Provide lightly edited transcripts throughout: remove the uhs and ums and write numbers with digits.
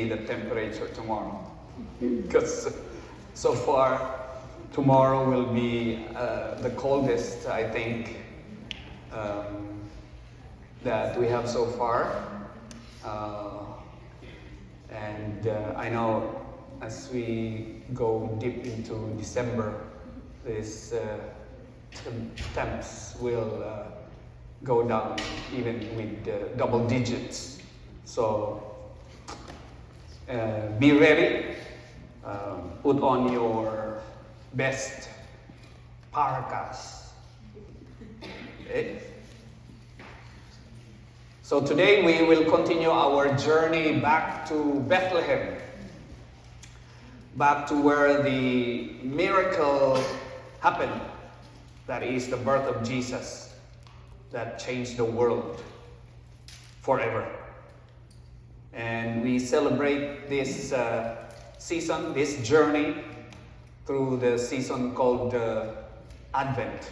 the temperature tomorrow, because so far tomorrow will be the coldest, I think, that we have so far. I know as we go deep into December, these temps will go down even with double digits. So be ready. Put on your best parkas. Okay? So today we will continue our journey back to Bethlehem, back to where the miracle happened. That is the birth of Jesus that changed the world forever. And we celebrate this season, this journey, through the season called Advent.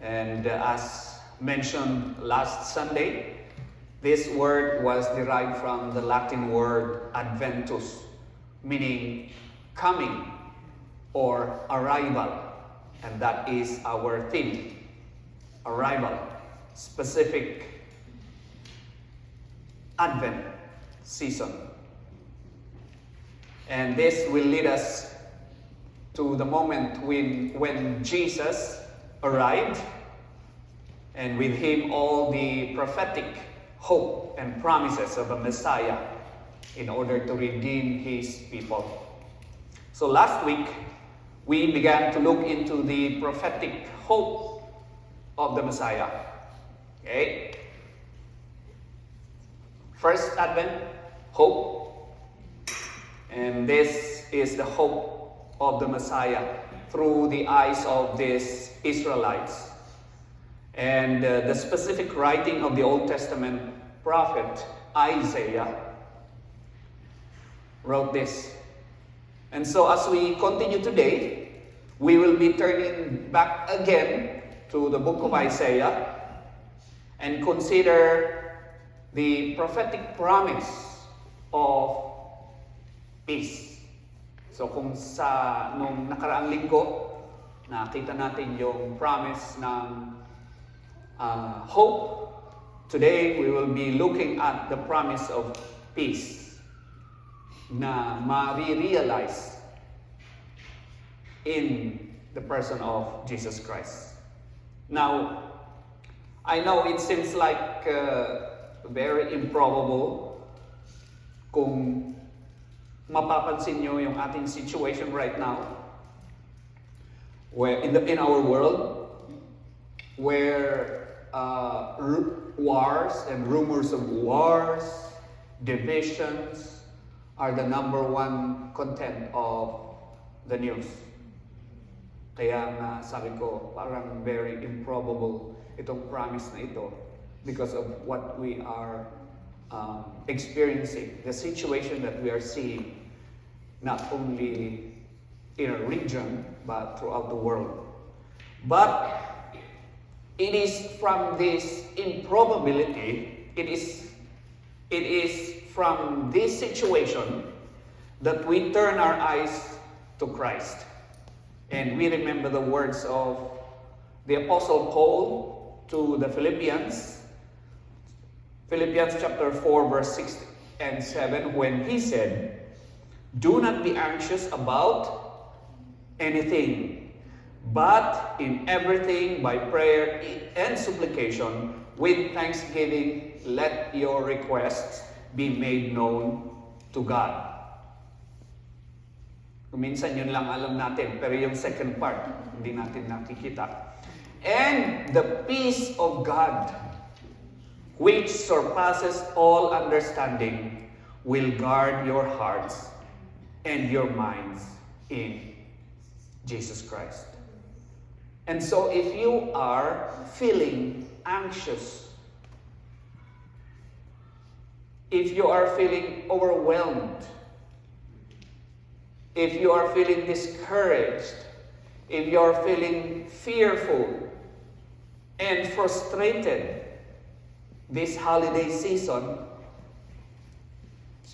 And as mentioned last Sunday, this word was derived from the Latin word adventus, meaning coming or arrival. And that is our theme, arrival, specific Advent season. And this will lead us to the moment when Jesus arrived, and with him all the prophetic hope and promises of a Messiah in order to redeem his people. So last week, we began to look into the prophetic hope of the Messiah. Okay? First Advent, hope. And this is the hope of the Messiah through the eyes of these Israelites. And the specific writing of the Old Testament prophet Isaiah wrote this. And so as we continue today, we will be turning back again to the book of Isaiah and consider the prophetic promise of peace. So kung nung nakaraang linggo, nakita natin yung promise ng hope. Today, we will be looking at the promise of peace na ma-realize in the person of Jesus Christ. Now, I know it seems like very improbable kung mapapansin nyo yung ating situation right now, where in our world, where wars and rumors of wars, divisions are the number one content of the news. Kaya nga sabi ko, parang very improbable itong promise na ito because of what we are experiencing, the situation that we are seeing, not only in a region, but throughout the world. But it is from this improbability, it is from this situation that we turn our eyes to Christ. And we remember the words of the Apostle Paul to the Philippians chapter 4, verse 6 and 7, when he said, "Do not be anxious about anything, but in everything by prayer and supplication, with thanksgiving, let your requests be made known to God." Minsan yun lang alam natin, pero yung second part, hindi natin nakikita. "And the peace of God, which surpasses all understanding, will guard your hearts and your minds in Jesus Christ." And so if you are feeling anxious, if you are feeling overwhelmed, if you are feeling discouraged, if you are feeling fearful and frustrated this holiday season,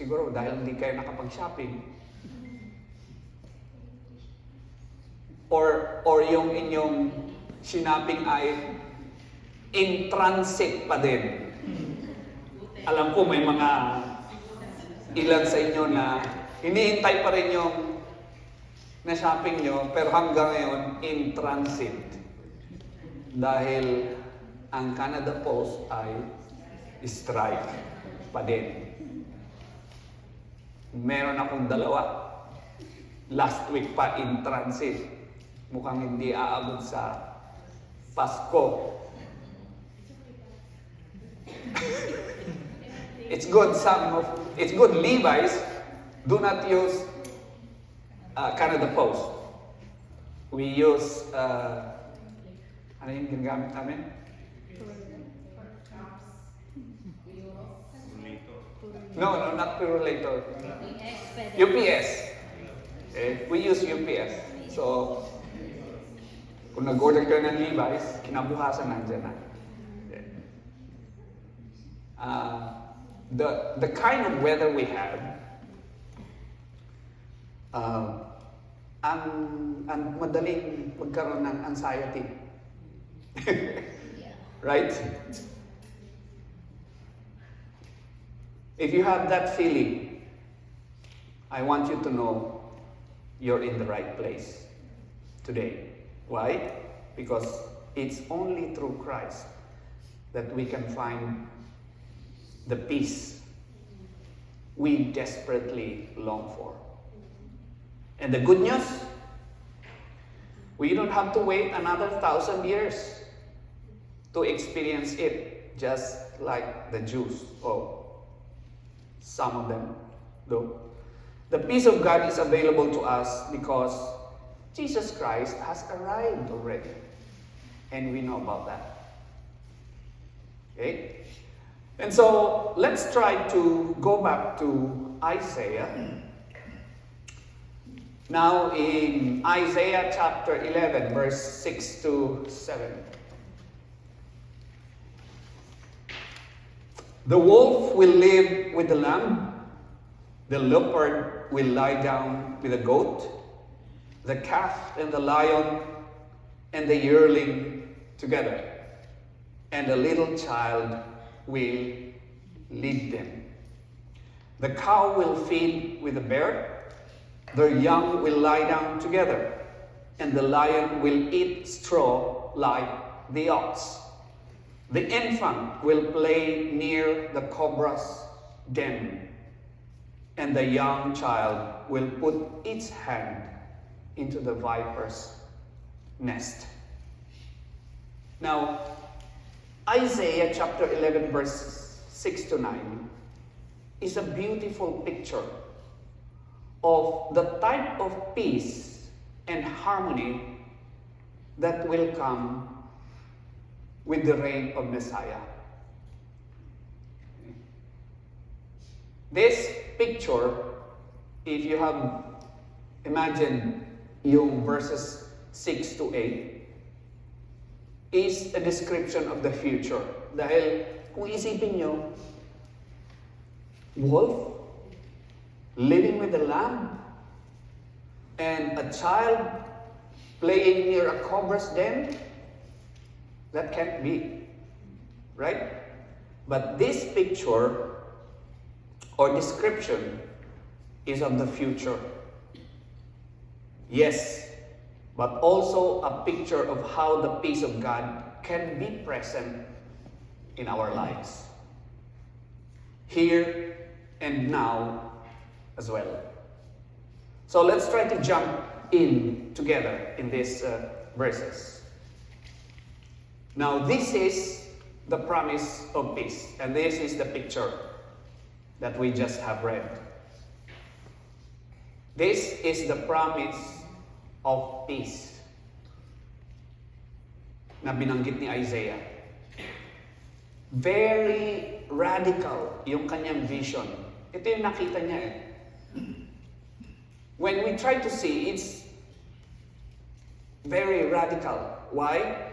Siguro dahil hindi kayo nakapag-shopping. Or yung inyong shopping ay in transit pa din. Alam ko may mga ilan sa inyo na hinihintay pa rin yung na shopping nyo, pero hanggang ngayon in transit. Dahil ang Canada Post ay strike pa din. Meron akong dalawa. Last week pa in transit. Mukhang hindi aabot sa Pasko. It's good Levi's do not use Canada Post. We use ano yung ginagamit namin? No, not Purolator. UPS. Okay? We use UPS. So, kung nag-order kayo ng Levi's, kinabukasan nandiyan na. Okay. The kind of weather we have, ang madaling magkaroon ng anxiety. Right? If you have that feeling, I want you to know you're in the right place today. Why? Because it's only through Christ that we can find the peace we desperately long for. And the good news, we don't have to wait another 1,000 years to experience it, just like the Jews. Oh, some of them do. The peace of God is available to us because Jesus Christ has arrived already. And we know about that. Okay? And so, let's try to go back to Isaiah. Now in Isaiah chapter 11, verse 6 to 7. The wolf will live with the lamb, the leopard will lie down with the goat, the calf and the lion and the yearling together, and a little child will lead them. The cow will feed with the bear, their young will lie down together, and the lion will eat straw like the ox. The infant will play near the cobra's den, and the young child will put its hand into the viper's nest. Now, Isaiah chapter 11, verse 6 to 9 is a beautiful picture of the type of peace and harmony that will come with the reign of Messiah. This picture, if you have imagined yung verses 6 to 8, is a description of the future. Dahil kung isipin nyo, wolf living with a lamb and a child playing near a cobra's den, that can't be, right? But this picture or description is of the future. Yes, but also a picture of how the peace of God can be present in our lives, here and now as well. So let's try to jump in together in these verses. Now this is the promise of peace, and this is the picture that we just have read. This is the promise of peace na binanggit ni Isaiah. Very radical yung kanyang vision. Ito yung nakita niya eh. When we try to see, it's very radical. Why?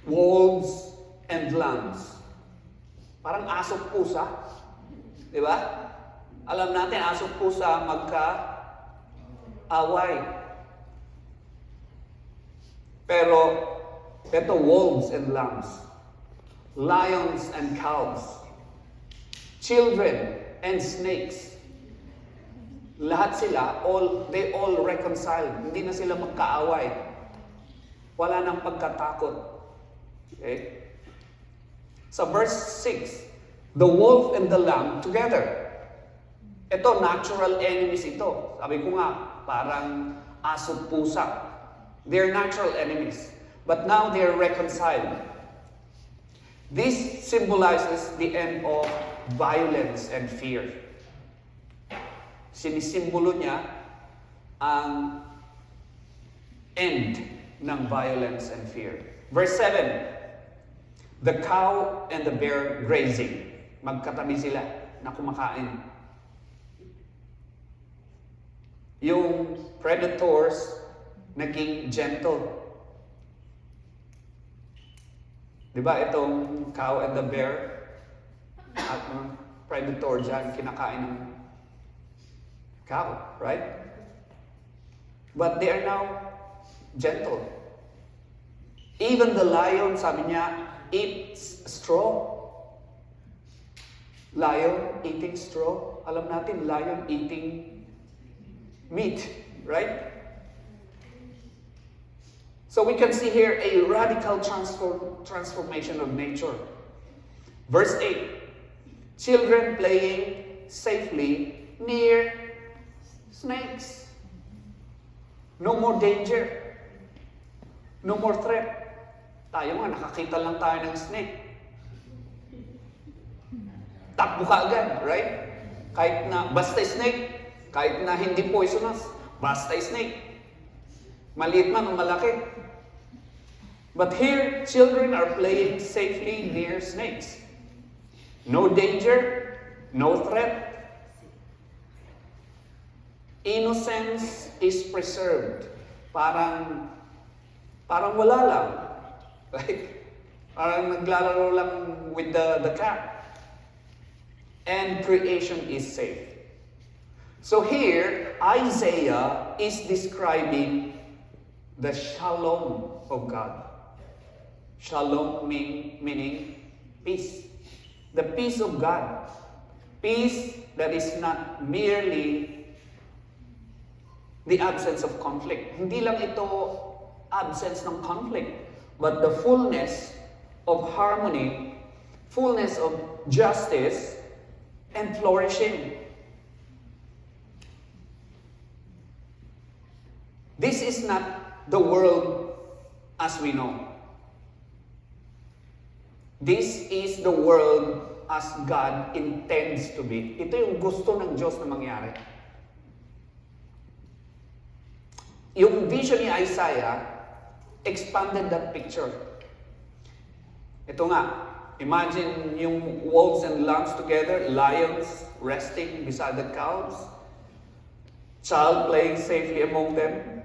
Wolves and lambs. Parang aso pusa. Di ba? Alam natin, aso pusa magka-away. Pero, ito, wolves and lambs, lions and cows, children and snakes. Lahat sila, they all reconciled. Hindi na sila magkaaway. Wala nang pagkatakot. Okay? Sa verse 6, the wolf and the lamb together. Ito, natural enemies ito. Sabi ko nga, parang aso pusa. They're natural enemies. But now they're reconciled. This symbolizes the end of violence and fear. Sinisimbolo niya ang end ng violence and fear. Verse 7, the cow and the bear grazing. Magkatabi sila na kumakain. Yung predators naging gentle. Diba itong cow and the bear at predator dyan, kinakain ng cow, right? But they are now gentle. Even the lion, sabi niya, eats straw. Lion eating straw. Alam natin, lion eating meat, right? So we can see here a radical transformation of nature. Verse 8, children playing safely near snakes. No more danger. No more threat. Tayo nga, nakakita lang tayo ng snake. Takbo ka agad, right? Kahit na basta snake, kahit na hindi poisonous, basta snake. Maliit man o malaki. But here, children are playing safely near snakes. No danger, no threat. Innocence is preserved. Parang wala lang. Right? Parang naglalaro lang with the cat. And creation is safe. So here, Isaiah is describing the shalom of God. Shalom meaning peace. The peace of God. Peace that is not merely the absence of conflict. Hindi lang ito absence ng conflict, but the fullness of harmony, fullness of justice, and flourishing. This is not the world as we know. This is the world as God intends to be. Ito yung gusto ng Diyos na mangyari. Yung vision ni Isaiah expanded that picture. Ito nga, imagine yung wolves and lambs together, lions resting beside the cows, child playing safely among them.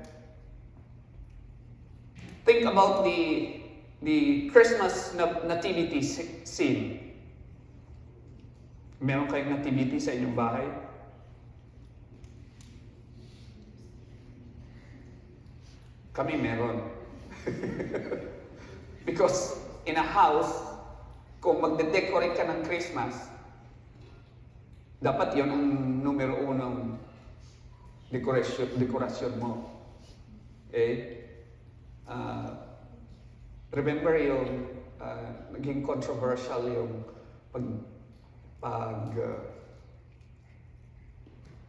Think about the Christmas nativity scene. Meron kayong nativity sa inyong bahay? Kami meron. Because in a house, kung magde-decorate ka ng Christmas, dapat yon ang numero unong dekorasyon mo. Okay? Remember yung naging controversial yung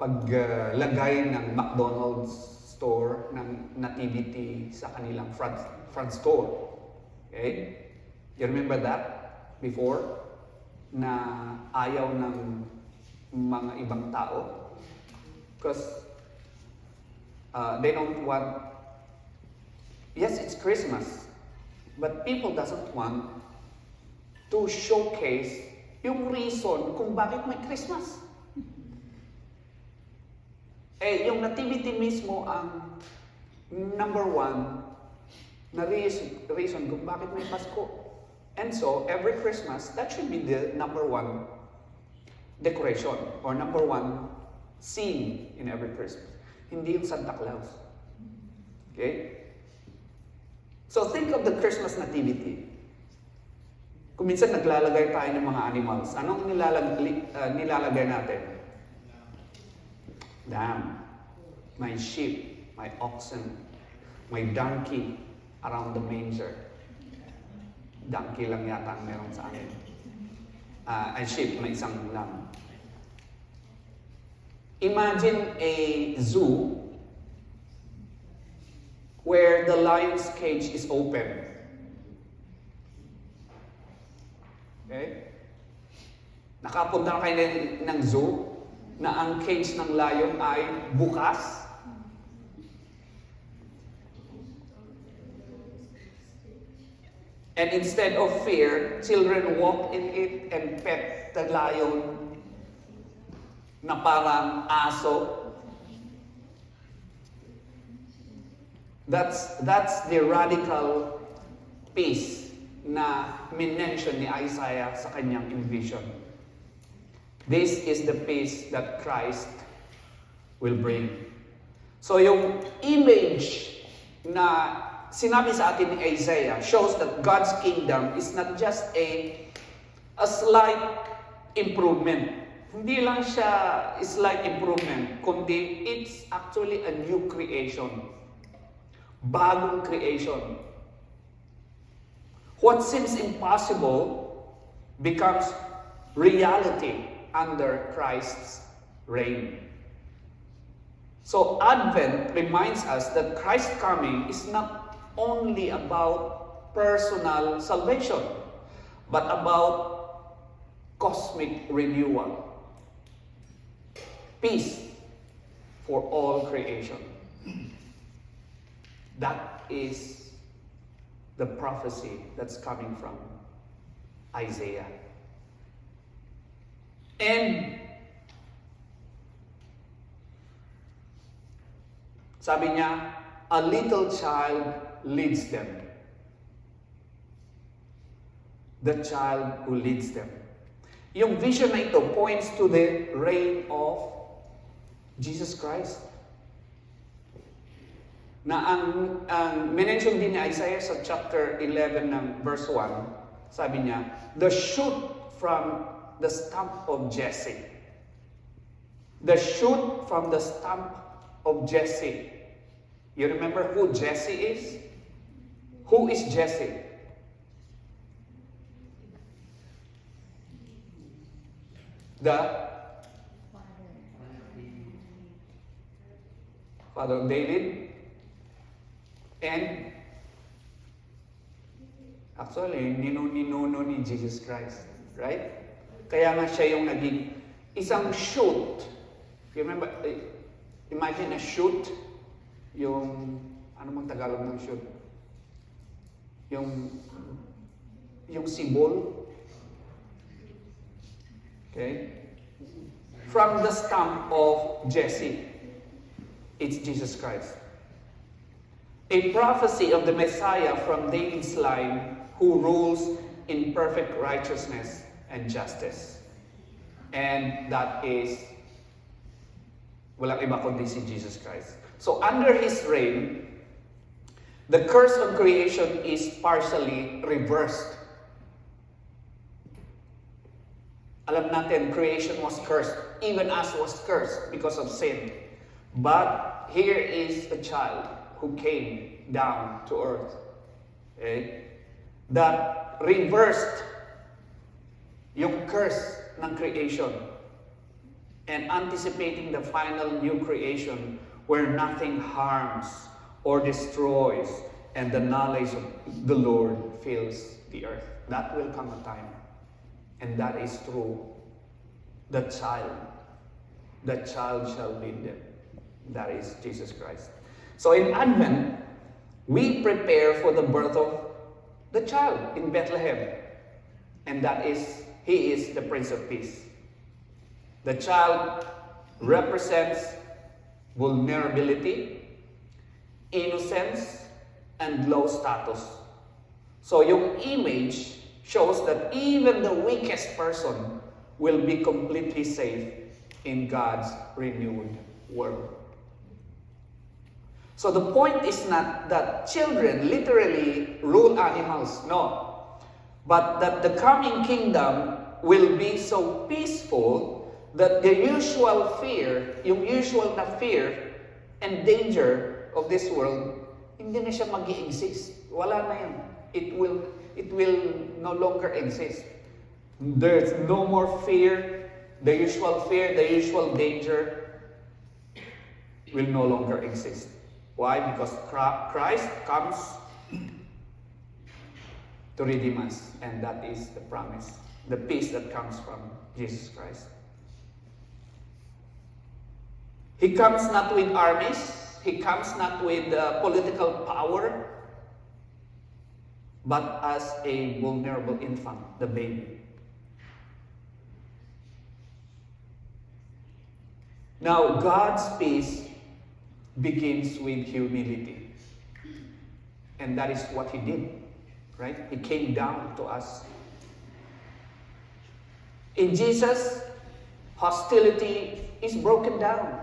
paglagay ng McDonald's store ng nativity sa kanilang front store. Okay? You remember that before? Na ayaw ng mga ibang tao? Because they don't want. Yes, it's Christmas. But people doesn't want to showcase yung reason kung bakit may Christmas. Yung nativity mismo ang number one na reason kung bakit may Pasko. And so, every Christmas, that should be the number one decoration or number one scene in every Christmas. Hindi yung Santa Claus. Okay? So think of the Christmas nativity. Kung minsan naglalagay tayo ng mga animals, anong nilalagay natin? Lamb, my sheep, my oxen, my donkey around the manger. Donkey lang yata ang meron sa akin. Ay sheep, may isang lamb. Imagine a zoo where the lion's cage is open. Okay? Nakapunta na kayo ng zoo na ang cage ng lion ay bukas. And instead of fear, children walk in it and pet the lion na parang aso. That's the radical peace na minention ni Isaiah sa kanyang envision. This is the peace that Christ will bring. So yung image na sinabi sa atin ni Isaiah shows that God's kingdom is not just a slight improvement. Hindi lang siya slight improvement, kundi it's actually a new creation. Bagong creation. What seems impossible becomes reality under Christ's reign. So Advent reminds us that Christ's coming is not only about personal salvation, but about cosmic renewal. Peace for all creation. That is the prophecy that's coming from Isaiah. And sabi niya, a little child leads them. The child who leads them. Yung vision na ito points to the reign of Jesus Christ. Na ang mention din ni Isaiah sa chapter 11 ng verse 1, sabi niya, the shoot from the stump of Jesse. The shoot from the stump of Jesse. You remember who Jesse is? Who is Jesse? The father of David. And actually, ninuno ni Jesus Christ. Right? Kaya nga siya yung naging isang shoot. If you remember, imagine a shoot. Yung, ano mang Tagalog ng shoot? Yung sibol. Okay? From the stump of Jesse. It's Jesus Christ. A prophecy of the Messiah from David's line who rules in perfect righteousness and justice. And that is, walang iba kundi si Jesus Christ. So under His reign, the curse of creation is partially reversed. Alam natin, creation was cursed. Even us was cursed because of sin. But here is a child who came down to earth. Okay? That reversed yung curse ng creation and anticipating the final new creation where nothing harms or destroys and the knowledge of the Lord fills the earth. That will come a time. And that is through the child. The child shall lead them. That is Jesus Christ. So in Advent, we prepare for the birth of the child in Bethlehem. And that is, He is the Prince of Peace. The child represents vulnerability, innocence, and low status. So yung image shows that even the weakest person will be completely safe in God's renewed world. So the point is not that children literally rule animals, no. But that the coming kingdom will be so peaceful that the usual fear, yung usual na fear and danger of this world, hindi na siya mag-i-exist. Wala na yan. It will no longer exist. There's no more fear. The usual fear, the usual danger will no longer exist. Why? Because Christ comes to redeem us. And that is the promise. The peace that comes from Jesus Christ. He comes not with armies. He comes not with political power. But as a vulnerable infant, the baby. Now, God's peace begins with humility. And that is what He did, right? He came down to us. In Jesus, hostility is broken down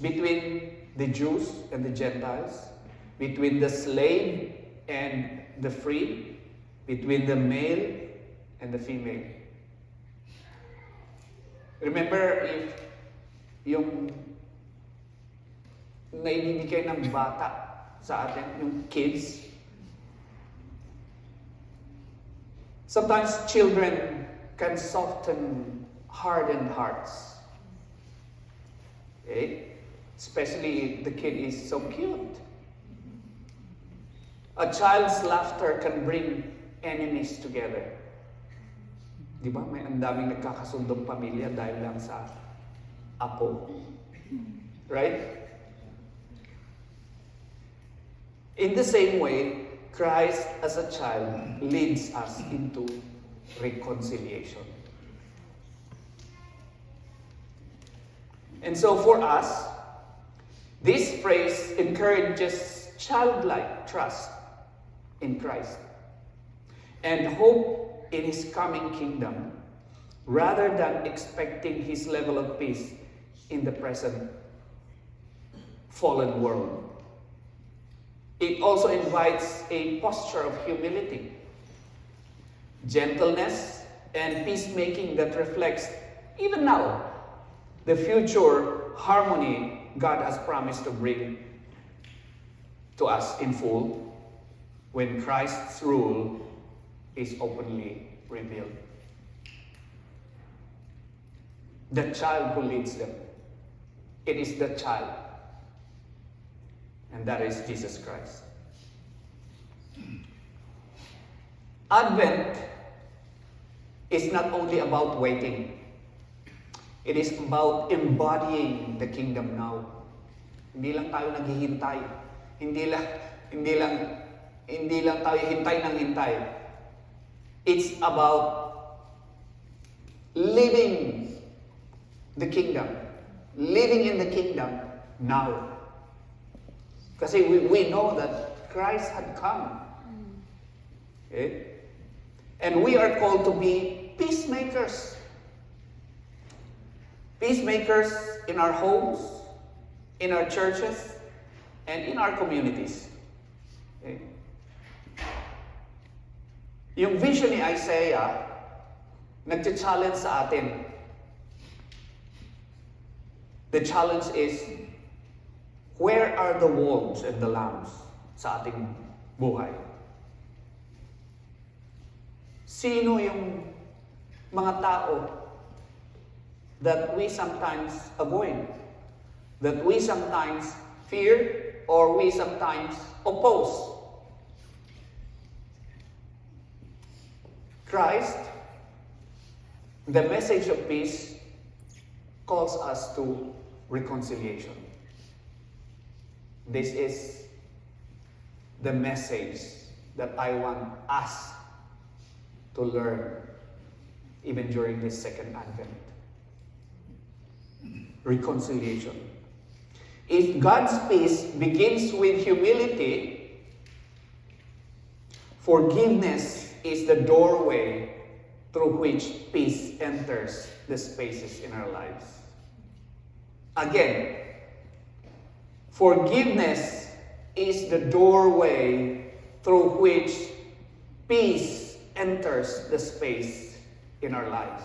between the Jews and the Gentiles, between the slave and the free, between the male and the female. Remember, if yung naibibigay ng bata sa atin, yung kids, sometimes children can soften hardened hearts. Okay? Especially if the kid is so cute. A child's laughter can bring enemies together. Di ba? May ang daming nagkakasundong pamilya dahil lang sa apo. Right? In the same way, Christ as a child leads us into reconciliation. And so for us, this phrase encourages childlike trust in Christ and hope in His coming kingdom, rather than expecting His level of peace in the present fallen world. It also invites a posture of humility, gentleness, and peacemaking that reflects, even now, the future harmony God has promised to bring to us in full when Christ's rule is openly revealed. The child who leads them, it is the child, and that is Jesus Christ. Advent is not only about waiting, it is about embodying the kingdom now. Hindi lang tayo naghihintay. Hindi lang tayo hintay ng hintay. It's about living the kingdom. Living in the kingdom now. Kasi we know that Christ had come. Okay? And we are called to be peacemakers. Peacemakers in our homes, in our churches, and in our communities. Okay? Yung vision ni Isaiah, nag-challenge sa atin. The challenge is, where are the wolves and the lambs sa ating buhay? Sino yung mga tao that we sometimes avoid, that we sometimes fear, or we sometimes oppose? Christ, the message of peace, calls us to reconciliation. This is the message that I want us to learn even during this second Advent. Reconciliation. If God's peace begins with humility, forgiveness is the doorway through which peace enters the spaces in our lives. Again, forgiveness is the doorway through which peace enters the space in our lives.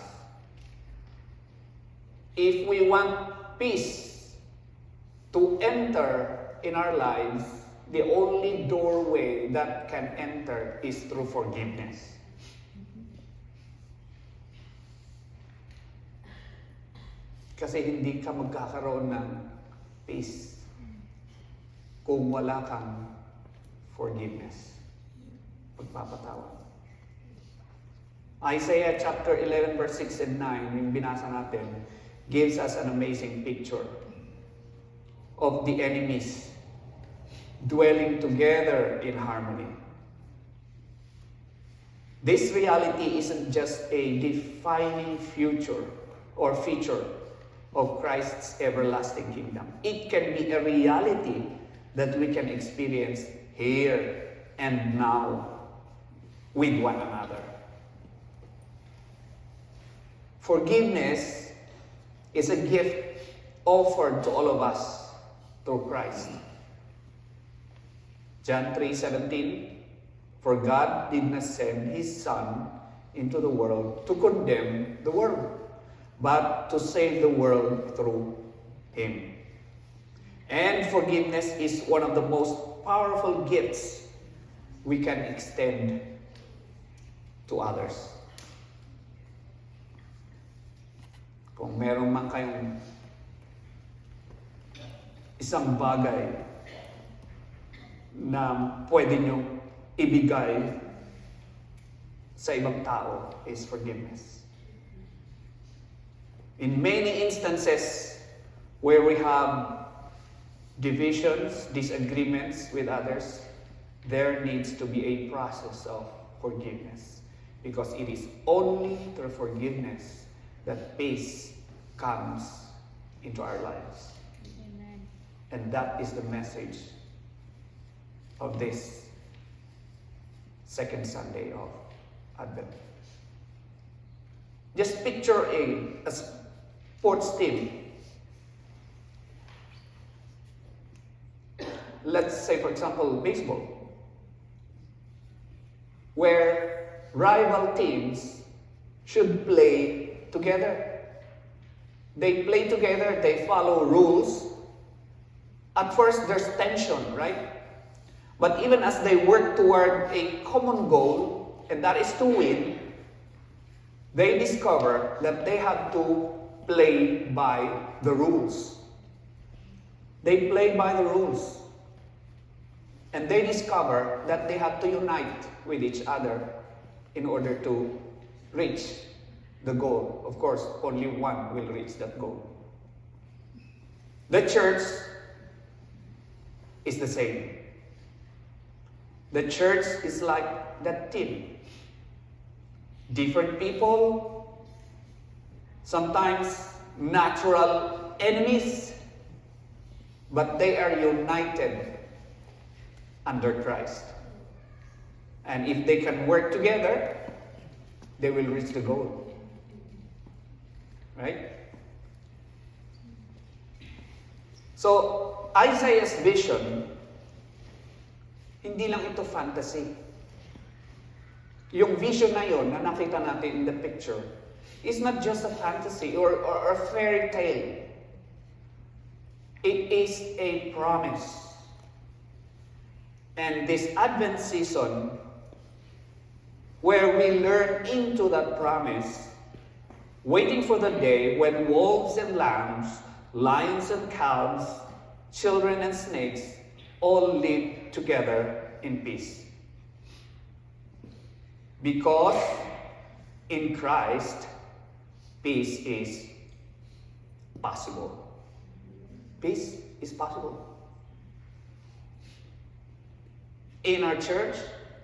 If we want peace to enter in our lives, the only doorway that can enter is through forgiveness. Kasi hindi ka magkakaroon ng peace kung wala kang forgiveness, pagpapatawad. Isaiah chapter 11 verse 6 and 9, yung binasa natin, gives us an amazing picture of the enemies dwelling together in harmony. This reality isn't just a defining future or feature of Christ's everlasting kingdom. It can be a reality that we can experience here and now with one another. Forgiveness is a gift offered to all of us through Christ. John 3:17, for God did not send His Son into the world to condemn the world, but to save the world through Him. And forgiveness is one of the most powerful gifts we can extend to others. Kung meron man kayong isang bagay na pwede nyo ibigay sa ibang tao is forgiveness. In many instances where we have divisions, disagreements with others, there needs to be a process of forgiveness. Because it is only through forgiveness that peace comes into our lives. Amen. And that is the message of this second Sunday of Advent. Just picture a sports team. Let's say, for example, baseball, where rival teams should play together. They play together, they follow rules. At first, there's tension, right? But even as they work toward a common goal, and that is to win, they discover that they have to play by the rules. They play by the rules. And they discover that they have to unite with each other in order to reach the goal. Of course, only one will reach that goal. The church is the same. The church is like that team. Different people, sometimes natural enemies, but they are united under Christ. And if they can work together, they will reach the goal. Right? So, Isaiah's vision, hindi lang ito fantasy. Yung vision na yon na nakita natin in the picture is not just a fantasy or a fairy tale. It is a promise. And this Advent season, where we learn into that promise, waiting for the day when wolves and lambs, lions and calves, children and snakes all live together in peace. Because in Christ, peace is possible. Peace is possible. In our church,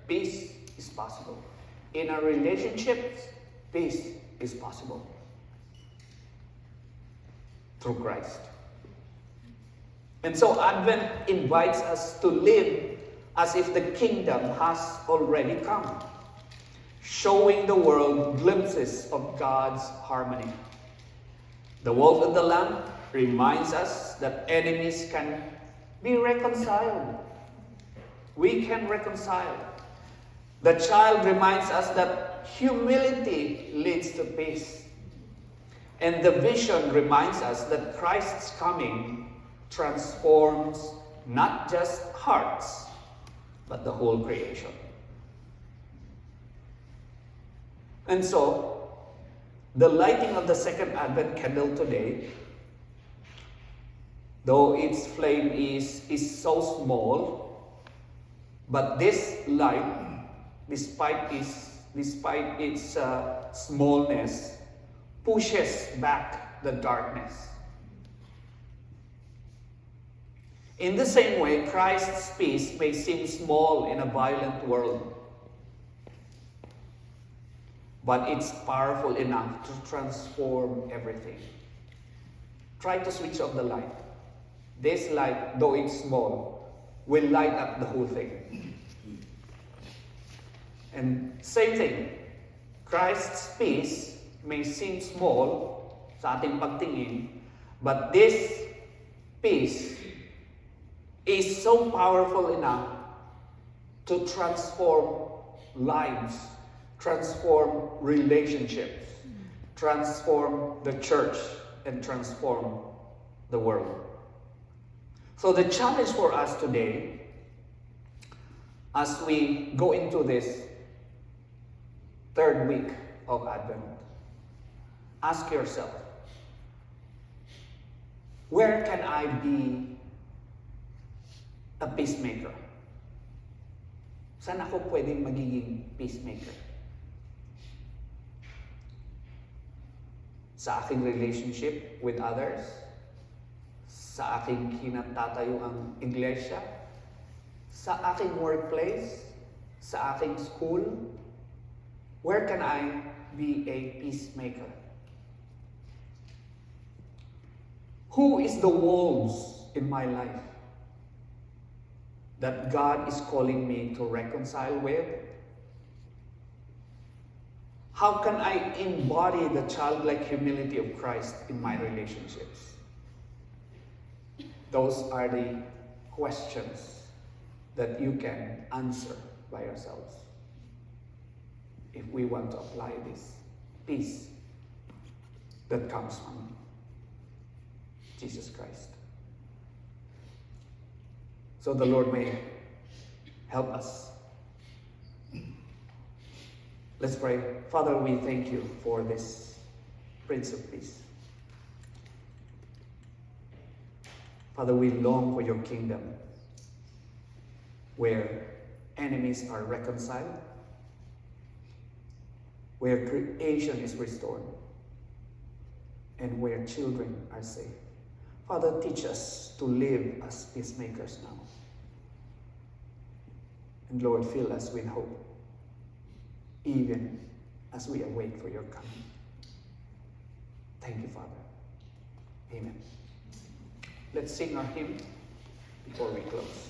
peace is possible. In our relationships, peace is possible. Through Christ. And so Advent invites us to live as if the kingdom has already come. showing the world glimpses of God's harmony. The wolf and the lamb reminds us that enemies can be reconciled. We can reconcile. The child reminds us that humility leads to peace. And the vision reminds us that Christ's coming transforms not just hearts, but the whole creation. And so, the lighting of the second Advent candle today, though its flame is so small, but this light, despite its smallness, pushes back the darkness. In the same way, Christ's peace may seem small in a violent world, but it's powerful enough to transform everything. Try to switch off the light. This light, though it's small, will light up the whole thing. And same thing, Christ's peace may seem small sa ating pagtingin, but this peace is so powerful enough to transform lives, transform relationships, transform the church, and transform the world. So the challenge for us today, as we go into this third week of Advent, ask yourself, where can I be a peacemaker? Saan ako pwedeng magiging peacemaker? Sa aking relationship with others? Sa aking kinatatayuang iglesia? Sa aking workplace? Sa aking school? Where can I be a peacemaker? Who is the wolves in my life that God is calling me to reconcile with? How can I embody the childlike humility of Christ in my relationships? Those are the questions that you can answer by yourselves if we want to apply this peace that comes from Jesus Christ. So the Lord may help us. Let's pray. Father, we thank you for this Prince of Peace. Father, we long for your kingdom where enemies are reconciled, where creation is restored, and where children are saved. Father, teach us to live as peacemakers now. And Lord, fill us with hope, even as we await for your coming. Thank you, Father. Amen. Let's sing our hymn before we close.